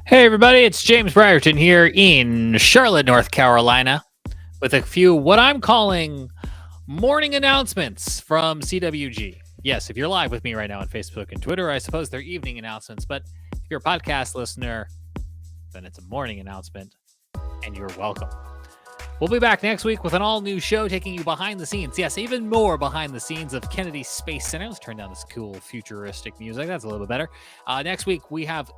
Hey everybody, it's James Brierton here in Charlotte, North Carolina, with a few what I'm calling morning announcements from CWG. Yes, if you're live with me right now on Facebook and Twitter, I suppose they're evening announcements, but if you're a podcast listener, then it's a morning announcement, and you're welcome. We'll be back next week with an all-new show taking you behind the scenes. Yes, even more behind the scenes of Kennedy Space Center. Let's turn down this cool futuristic music. That's a little bit better. Next week, we have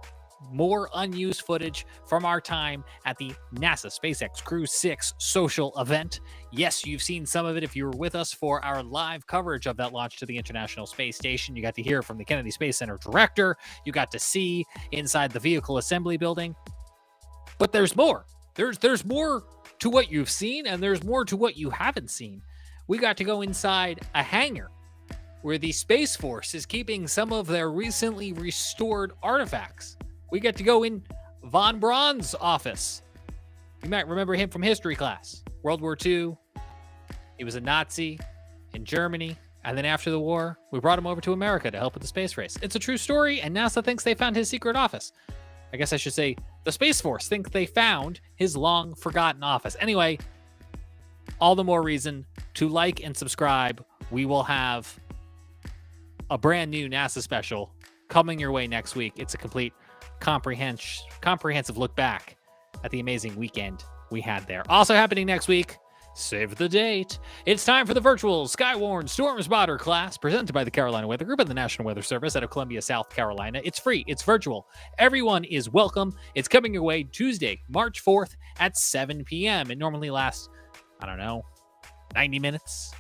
more unused footage from our time at the NASA SpaceX Crew 6 social event. Yes, you've seen some of it if you were with us for our live coverage of that launch to the International Space Station. You got to hear from the Kennedy Space Center director. You got to see inside the vehicle assembly building. But there's more. There's more to what you've seen, and there's more to what you haven't seen. We got to go inside a hangar where the Space Force is keeping some of their recently restored artifacts. We get to go in Von Braun's office. You might remember him from history class. World War II. He was a Nazi in Germany. And then after the war, we brought him over to America to help with the space race. It's a true story, and NASA thinks they found his secret office. I guess I should say the Space Force think they found his long-forgotten office. Anyway, all the more reason to like and subscribe. We will have a brand new NASA special coming your way next week. It's a complete comprehensive look back at the amazing weekend we had there. Also happening next week, save the date, it's time for the virtual SKYWARN Storm Spotter class presented by the Carolina Weather Group and the National Weather Service out of Columbia, South Carolina. It's free, it's virtual, everyone is welcome. It's coming your way Tuesday, March 4th at 7 p.m. It normally lasts, 90 minutes.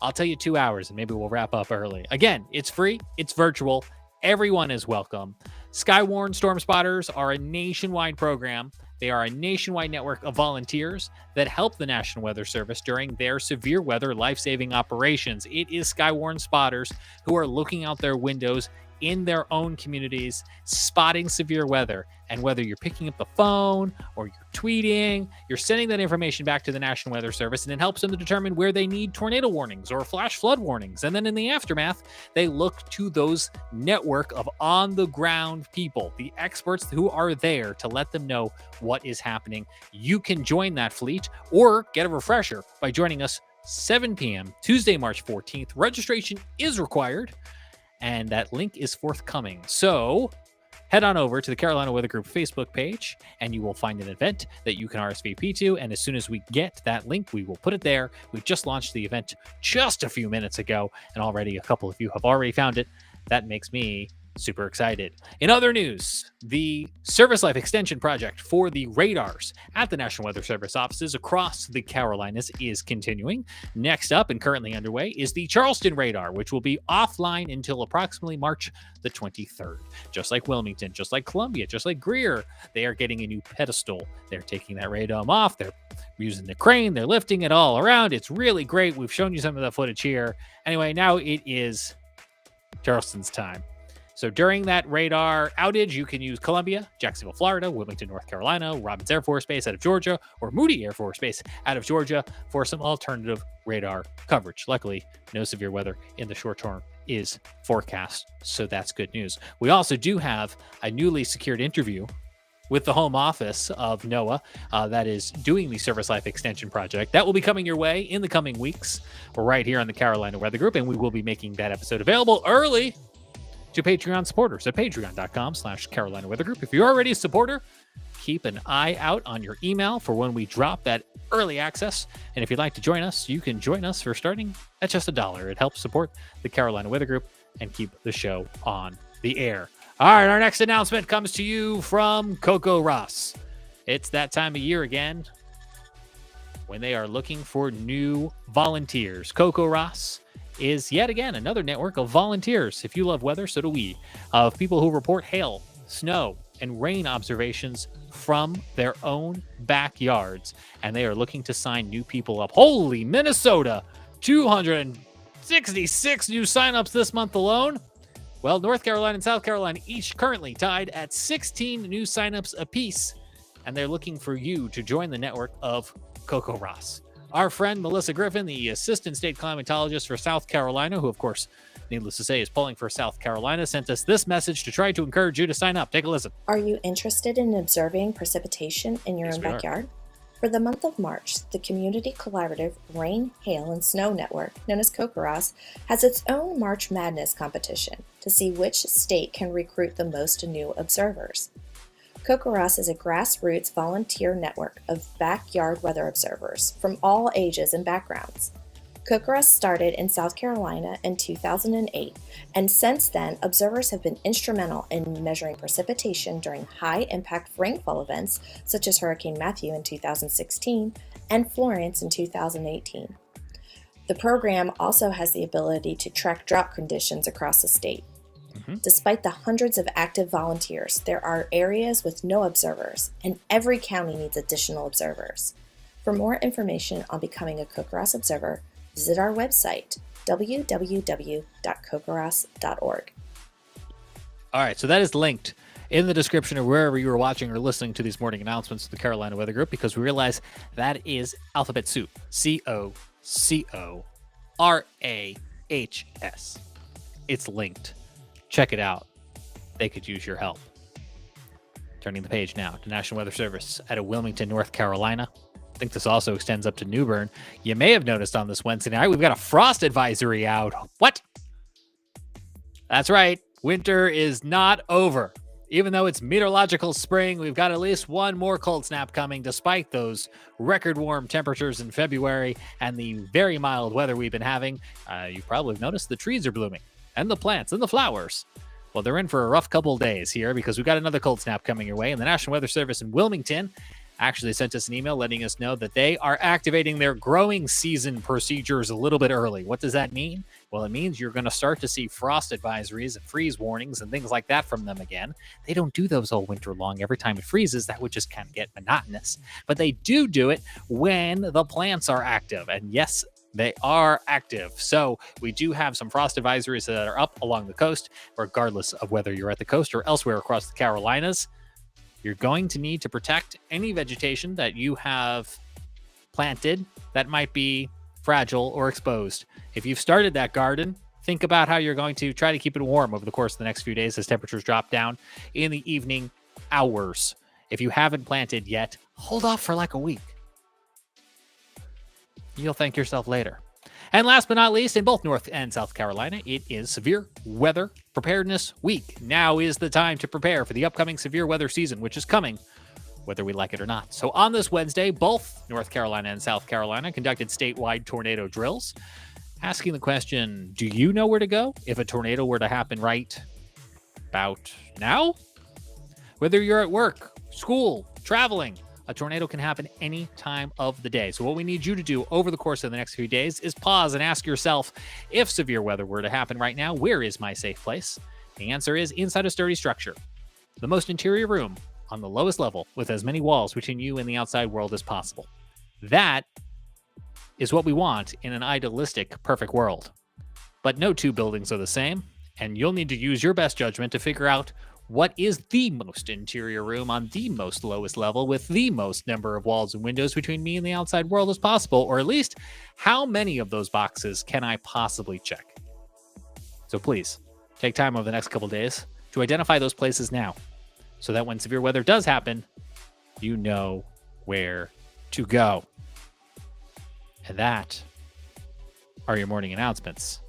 I'll tell you 2 hours and maybe we'll wrap up early. Again, it's free, it's virtual, everyone is welcome. SKYWARN Storm Spotters are a nationwide program. They are a nationwide network of volunteers that help the National Weather Service during their severe weather life-saving operations. It is SKYWARN spotters who are looking out their windows in their own communities, spotting severe weather. And whether you're picking up the phone or you're tweeting, you're sending that information back to the National Weather Service, and it helps them to determine where they need tornado warnings or flash flood warnings. And then in the aftermath, they look to those network of on-the-ground people, the experts who are there to let them know what is happening. You can join that fleet or get a refresher by joining us 7 p.m. Tuesday, March 14th. Registration is required, and that link is forthcoming. So head on over to the Carolina Weather Group Facebook page, and you will find an event that you can RSVP to. And as soon as we get that link, we will put it there. We just launched the event just a few minutes ago, and already a couple of you have already found it. That makes me super excited. In other news, the Service Life Extension Project for the radars at the National Weather Service offices across the Carolinas is continuing. Next up and currently underway is the Charleston radar, which will be offline until approximately March the 23rd. Just like Wilmington, just like Columbia, just like Greer, they are getting a new pedestal. They're taking that radome off. They're using the crane. They're lifting it all around. It's really great. We've shown you some of the footage here. Anyway, now it is Charleston's time. So during that radar outage, you can use Columbia, Jacksonville, Florida, Wilmington, North Carolina, Robins Air Force Base out of Georgia, or Moody Air Force Base out of Georgia for some alternative radar coverage. Luckily, no severe weather in the short term is forecast, so that's good news. We also do have a newly secured interview with the home office of NOAA that is doing the Service Life Extension Project. That will be coming your way in the coming weeks. We're right here on the Carolina Weather Group, and we will be making that episode available early to Patreon supporters at patreon.com/Carolina Weather Group. If you're already a supporter, keep an eye out on your email for when we drop that early access. And if you'd like to join us, you can join us for starting at just $1. It helps support the Carolina Weather Group and keep the show on the air. All right, our next announcement comes to you from CoCoRaHS. It's that time of year again when they are looking for new volunteers. CoCoRaHS is yet again another network of volunteers. If you love weather, so do we. Of people who report hail, snow, and rain observations from their own backyards. And they are looking to sign new people up. Holy Minnesota! 266 new signups this month alone. Well, North Carolina and South Carolina each currently tied at 16 new signups apiece. And they're looking for you to join the network of CoCoRaHS. Our friend Melissa Griffin, the assistant state climatologist for South Carolina, who of course needless to say, is polling for South Carolina, sent us this message to try to encourage you to sign up. Take a listen. Are you interested in observing precipitation in your own backyard? For the month of March, the community collaborative Rain, Hail, and Snow Network, known as CoCoRaHS, has its own March Madness competition to see which state can recruit the most new observers. CoCoRaHS is a grassroots volunteer network of backyard weather observers from all ages and backgrounds. CoCoRaHS started in South Carolina in 2008, and since then, observers have been instrumental in measuring precipitation during high-impact rainfall events such as Hurricane Matthew in 2016 and Florence in 2018. The program also has the ability to track drought conditions across the state. Despite the hundreds of active volunteers, there are areas with no observers, and every county needs additional observers. For more information on becoming a CoCoRaHS observer, visit our website, www.cocorahs.org. All right, so that is linked in the description of wherever you are watching or listening to these morning announcements of the Carolina Weather Group, because we realize that is alphabet soup. CoCoRaHS. It's linked. Check it out. They could use your help. Turning the page now to National Weather Service out of Wilmington, North Carolina. I think this also extends up to New Bern. You may have noticed on this Wednesday night, we've got a frost advisory out. What? That's right. Winter is not over. Even though it's meteorological spring, we've got at least one more cold snap coming, despite those record warm temperatures in February and the very mild weather we've been having. You've probably noticed the trees are blooming, and the plants and the flowers. Well, they're in for a rough couple days here because we've got another cold snap coming your way. And the National Weather Service in Wilmington actually sent us an email letting us know that they are activating their growing season procedures a little bit early. What does that mean? Well, it means you're going to start to see frost advisories and freeze warnings and things like that from them again. They don't do those all winter long. Every time it freezes, that would just kind of get monotonous. But they do it when the plants are active. And yes, they are active. So we do have some frost advisories that are up along the coast, regardless of whether you're at the coast or elsewhere across the Carolinas. You're going to need to protect any vegetation that you have planted that might be fragile or exposed. If you've started that garden, think about how you're going to try to keep it warm over the course of the next few days as temperatures drop down in the evening hours. If you haven't planted yet, hold off for like a week. You'll thank yourself later. And last but not least, in both North and South Carolina, it is Severe Weather Preparedness Week. Now is the time to prepare for the upcoming severe weather season, which is coming, whether we like it or not. So on this Wednesday, both North Carolina and South Carolina conducted statewide tornado drills, asking the question, do you know where to go if a tornado were to happen right about now? Whether you're at work, school, traveling, a tornado can happen any time of the day. So what we need you to do over the course of the next few days is pause and ask yourself, if severe weather were to happen right now, where is my safe place? The answer is inside a sturdy structure. The most interior room on the lowest level with as many walls between you and the outside world as possible. That is what we want in an idealistic, perfect world. But no two buildings are the same, and you'll need to use your best judgment to figure out what is the most interior room on the most lowest level with the most number of walls and windows between me and the outside world as possible, or at least how many of those boxes can I possibly check? So please, take time over the next couple days to identify those places now so that when severe weather does happen, you know where to go. And that are your morning announcements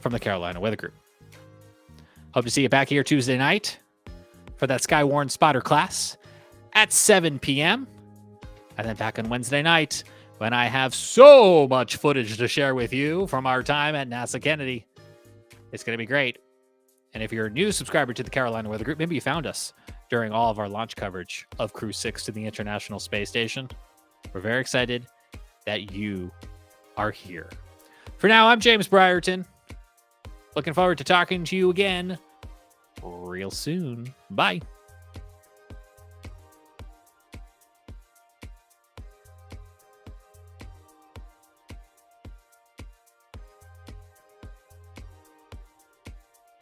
from the Carolina Weather Group. Hope to see you back here Tuesday night for that SKYWARN spotter class at 7 p.m. And then back on Wednesday night when I have so much footage to share with you from our time at NASA Kennedy. It's going to be great. And if you're a new subscriber to the Carolina Weather Group, maybe you found us during all of our launch coverage of Crew 6 to the International Space Station. We're very excited that you are here. For now, I'm James Brierton. Looking forward to talking to you again real soon. Bye.